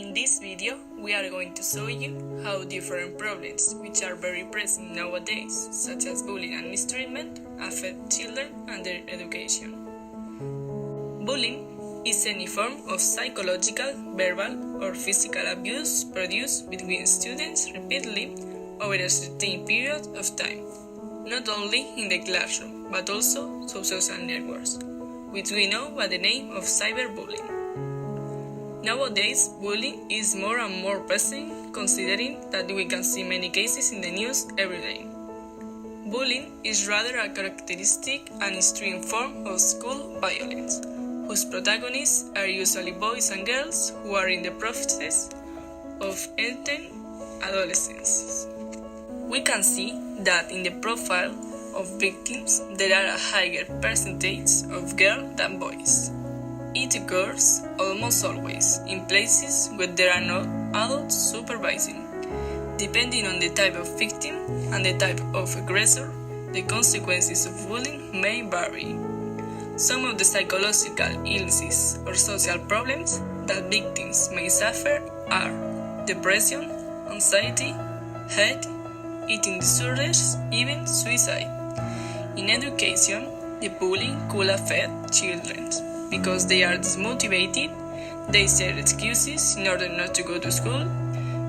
In this video, we are going to show you how different problems, which are very present nowadays, such as bullying and mistreatment, affect children and their education. Bullying is any form of psychological, verbal, or physical abuse produced between students repeatedly over a certain period of time, not only in the classroom, but also through social networks, which we know by the name of cyberbullying. Nowadays, bullying is more and more present, considering that we can see many cases in the news every day. Bullying is rather a characteristic and extreme form of school violence, whose protagonists are usually boys and girls who are in the process of entering adolescence. We can see that in the profile of victims there are a higher percentage of girls than boys. It occurs almost always in places where there are no adults supervising. Depending on the type of victim and the type of aggressor, the consequences of bullying may vary. Some of the psychological illnesses or social problems that victims may suffer are depression, anxiety, hate, eating disorders, even suicide. In education, the bullying could affect children because they are dismotivated, they share excuses in order not to go to school,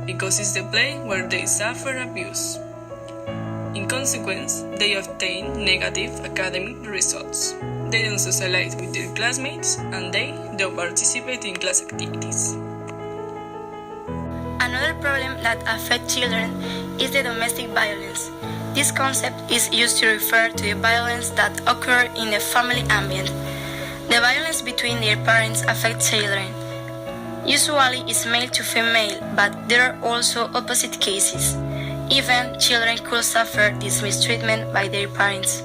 because it's the place where they suffer abuse. In consequence, they obtain negative academic results. They don't socialize with their classmates and they don't participate in class activities. Another problem that affects children is the domestic violence. This concept is used to refer to the violence that occurs in the family ambient. The violence between their parents affects children. Usually it's male to female, but there are also opposite cases. Even children could suffer this mistreatment by their parents.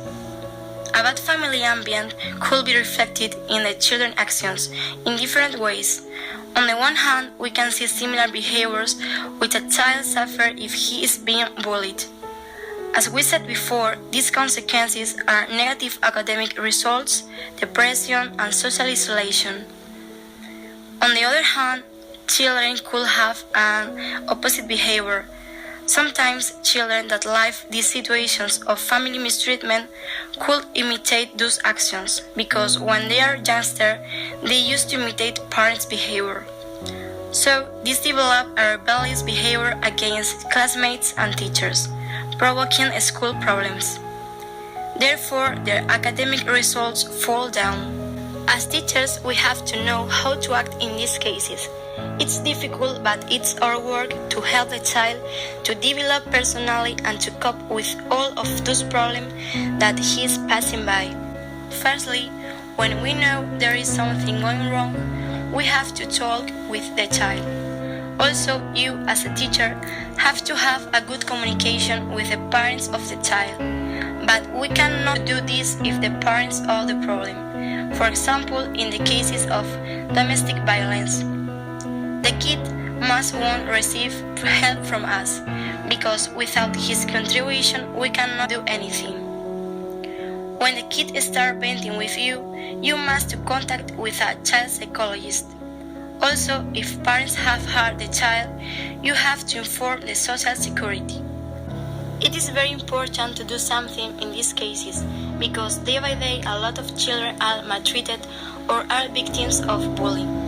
A bad family ambient could be reflected in the children's actions in different ways. On the one hand, we can see similar behaviors which a child suffers if he is being bullied. As we said before, these consequences are negative academic results, depression, and social isolation. On the other hand, children could have an opposite behavior. Sometimes children that live these situations of family mistreatment could imitate those actions because when they are youngsters, they used to imitate parents' behavior. So, this develop a rebellious behavior against classmates and teachers, provoking school problems. Therefore, their academic results fall down. As teachers, we have to know how to act in these cases. It's difficult, but it's our work to help the child to develop personally and to cope with all of those problems that he is passing by. Firstly, when we know there is something going wrong, we have to talk with the child. Also, you as a teacher have to have a good communication with the parents of the child. But we cannot do this if the parents are the problem. For example, in the cases of domestic violence. The kid must receive help from us, because without his contribution we cannot do anything. When the kid starts venting with you, you must contact with a child psychologist. Also, if parents have hurt the child, you have to inform the social security. It is very important to do something in these cases, because day by day a lot of children are maltreated or are victims of bullying.